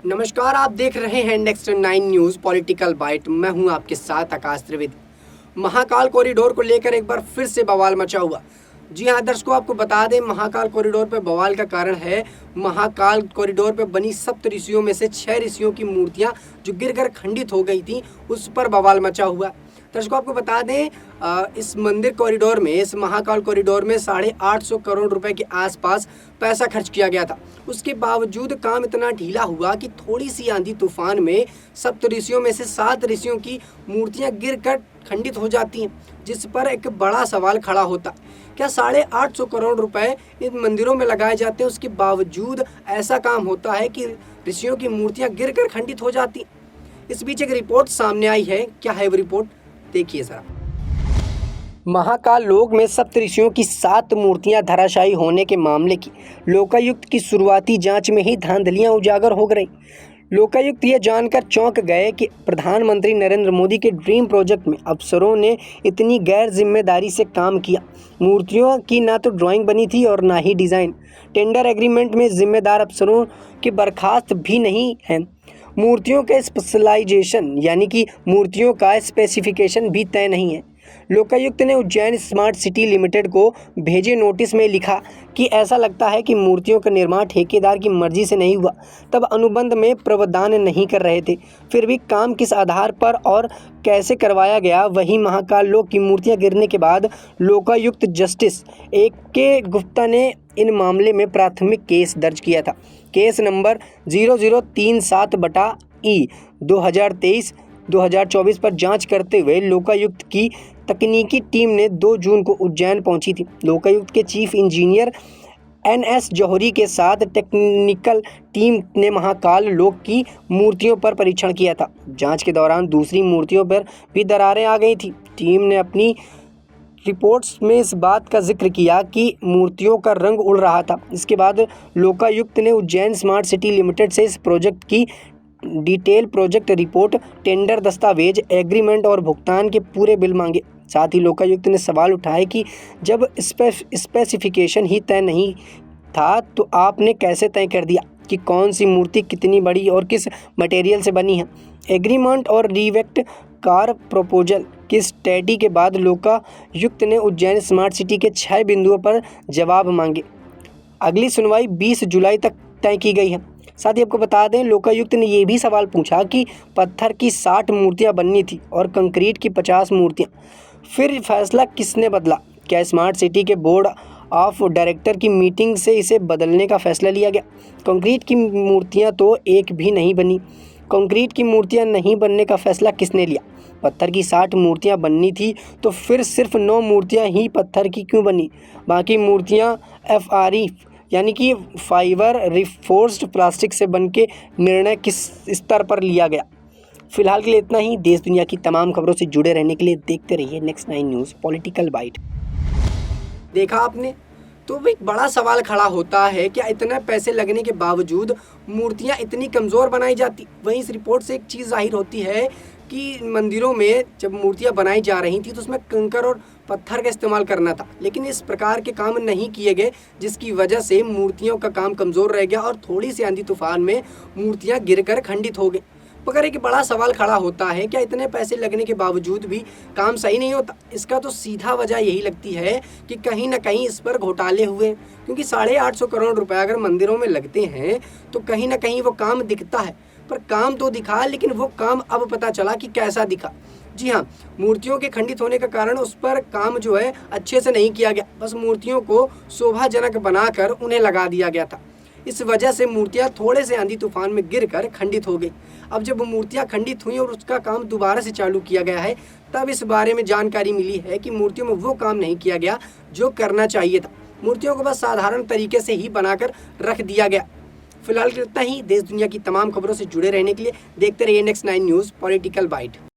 नमस्कार, आप देख रहे हैं नेक्स्ट 9 न्यूज़ पॉलिटिकल बाइट। मैं हूं आपके साथ आकाश त्रिवेदी। महाकाल कॉरिडोर को लेकर एक बार फिर से बवाल मचा हुआ। जी हां दर्शकों, आपको बता दें, महाकाल कॉरिडोर पर बवाल का कारण है महाकाल कॉरिडोर पर बनी सप्त ऋषियों में से 6 ऋषियों की मूर्तियां जो गिरकर खंडित हो गई थी, उस पर बवाल मचा हुआ। दर्शकों, आपको बता दें, इस मंदिर कॉरिडोर में, इस महाकाल कॉरिडोर में 850 करोड़ रुपए के आसपास पैसा खर्च किया गया था। उसके बावजूद काम इतना ढीला हुआ कि थोड़ी सी आंधी तूफान में सप्त ऋषियों में से 7 ऋषियों की मूर्तियां गिरकर खंडित हो जाती हैं, जिस पर एक बड़ा सवाल खड़ा होता है। क्या 850 करोड़ रुपए इन मंदिरों में लगाए जाते हैं, उसके बावजूद ऐसा काम होता है कि ऋषियों की मूर्तियां गिरकर खंडित हो जाती हैं? इस बीच एक रिपोर्ट सामने आई है। क्या है वो रिपोर्ट, देखिए जरा। महाकाल लोक में सप्त ऋषियों की 7 मूर्तियां धराशायी होने के मामले की लोकायुक्त की शुरुआती जांच में ही धांधलियां उजागर हो गई। लोकायुक्त ये जानकर चौंक गए कि प्रधानमंत्री नरेंद्र मोदी के ड्रीम प्रोजेक्ट में अफसरों ने इतनी गैर जिम्मेदारी से काम किया। मूर्तियों की ना तो ड्राइंग बनी थी और ना ही डिज़ाइन। टेंडर एग्रीमेंट में जिम्मेदार अफसरों के बर्खास्त भी नहीं हैं। मूर्तियों के स्पेशलाइजेशन यानी कि मूर्तियों का स्पेसिफिकेशन भी तय नहीं है। लोकायुक्त ने उज्जैन स्मार्ट सिटी लिमिटेड को भेजे नोटिस में लिखा कि ऐसा लगता है कि मूर्तियों का निर्माण ठेकेदार की मर्जी से नहीं हुआ, तब अनुबंध में प्रावधान नहीं कर रहे थे। फिर भी काम किस आधार पर और कैसे करवाया गया। वहीं महाकाल लोक की मूर्तियां गिरने के बाद लोकायुक्त जस्टिस AK गुप्ता ने इन मामले में प्राथमिक केस दर्ज किया था। केस नंबर 0037/E 2023-2024 पर जांच करते हुए लोकायुक्त की तकनीकी टीम ने 2 जून को उज्जैन पहुंची थी। लोकायुक्त के चीफ इंजीनियर NS जौहरी के साथ टेक्निकल टीम ने महाकाल लोक की मूर्तियों पर परीक्षण किया था। जांच के दौरान दूसरी मूर्तियों पर भी दरारें आ गई थी। टीम ने अपनी रिपोर्ट्स में इस बात का जिक्र किया कि मूर्तियों का रंग उड़ रहा था। इसके बाद लोकायुक्त ने उज्जैन स्मार्ट सिटी लिमिटेड से इस प्रोजेक्ट की डिटेल प्रोजेक्ट रिपोर्ट, टेंडर दस्तावेज, एग्रीमेंट और भुगतान के पूरे बिल मांगे। साथ ही लोकायुक्त ने सवाल उठाए कि जब स्पेसिफिकेशन ही तय नहीं था तो आपने कैसे तय कर दिया कि कौन सी मूर्ति कितनी बड़ी और किस मटेरियल से बनी है। एग्रीमेंट और रिवेक्ट कार प्रपोजल की स्टडी के बाद लोकायुक्त ने उज्जैन स्मार्ट सिटी के 6 बिंदुओं पर जवाब मांगे। अगली सुनवाई 20 जुलाई तक तय की गई है। साथ ही आपको बता दें, लोकायुक्त ने ये भी सवाल पूछा कि पत्थर की 60 मूर्तियां बननी थी और कंक्रीट की 50 मूर्तियां। फिर फैसला किसने बदला? क्या स्मार्ट सिटी के बोर्ड ऑफ डायरेक्टर की मीटिंग से इसे बदलने का फैसला लिया गया? कंक्रीट की मूर्तियां तो एक भी नहीं बनी। कंक्रीट की मूर्तियां नहीं बनने का फैसला किसने लिया? पत्थर की 60 मूर्तियां बननी थी तो फिर सिर्फ 9 मूर्तियां ही पत्थर की क्यों बनी? बाकी मूर्तियां FRE यानी कि फाइबर रिफोर्स्ड प्लास्टिक से बनके निर्णय किस स्तर पर लिया गया? फिलहाल के लिए इतना ही। देश दुनिया की तमाम खबरों से जुड़े रहने के लिए देखते रहिए नेक्स्ट 9 न्यूज़ पॉलिटिकल बाइट। देखा आपने, तो एक बड़ा सवाल खड़ा होता है, क्या इतने पैसे लगने के बावजूद मूर्तियां इतनी कमज़ोर बनाई जाती? वहीं इस रिपोर्ट से एक चीज़ जाहिर होती है कि मंदिरों में जब मूर्तियां बनाई जा रही थी तो उसमें कंकड़ और पत्थर का इस्तेमाल करना था, लेकिन इस प्रकार के काम नहीं किए गए, जिसकी वजह से मूर्तियों का काम कमज़ोर रह गया और थोड़ी सी आंधी तूफान में मूर्तियां गिरकर खंडित हो गई। मगर एक बड़ा सवाल खड़ा होता है, क्या इतने पैसे लगने के बावजूद भी काम सही नहीं होता? इसका तो सीधा वजह यही लगती है कि कहीं ना कहीं इस पर घोटाले हुए, क्योंकि 850 करोड़ रुपए अगर मंदिरों में लगते हैं तो कहीं ना कहीं वो काम दिखता है, पर काम तो दिखा, लेकिन वो काम अब पता चला कि कैसा दिखा। जी हाँ, मूर्तियों के खंडित होने का कारण उस पर काम जो है अच्छे से नहीं किया गया, बस मूर्तियों को शोभाजनक बनाकर उन्हें लगा दिया गया था। इस वजह से मूर्तियां थोड़े से आंधी तूफान में गिरकर खंडित हो गई। अब जब मूर्तियां खंडित हुई और उसका काम दोबारा से चालू किया गया है, तब इस बारे में जानकारी मिली है कि मूर्तियों में वो काम नहीं किया गया जो करना चाहिए था। मूर्तियों को बस साधारण तरीके से ही बनाकर रख दिया गया। फिलहाल इतना ही। देश दुनिया की तमाम खबरों से जुड़े रहने के लिए देखते रहिए नेक्स्ट 9 न्यूज़ पॉलिटिकल बाइट।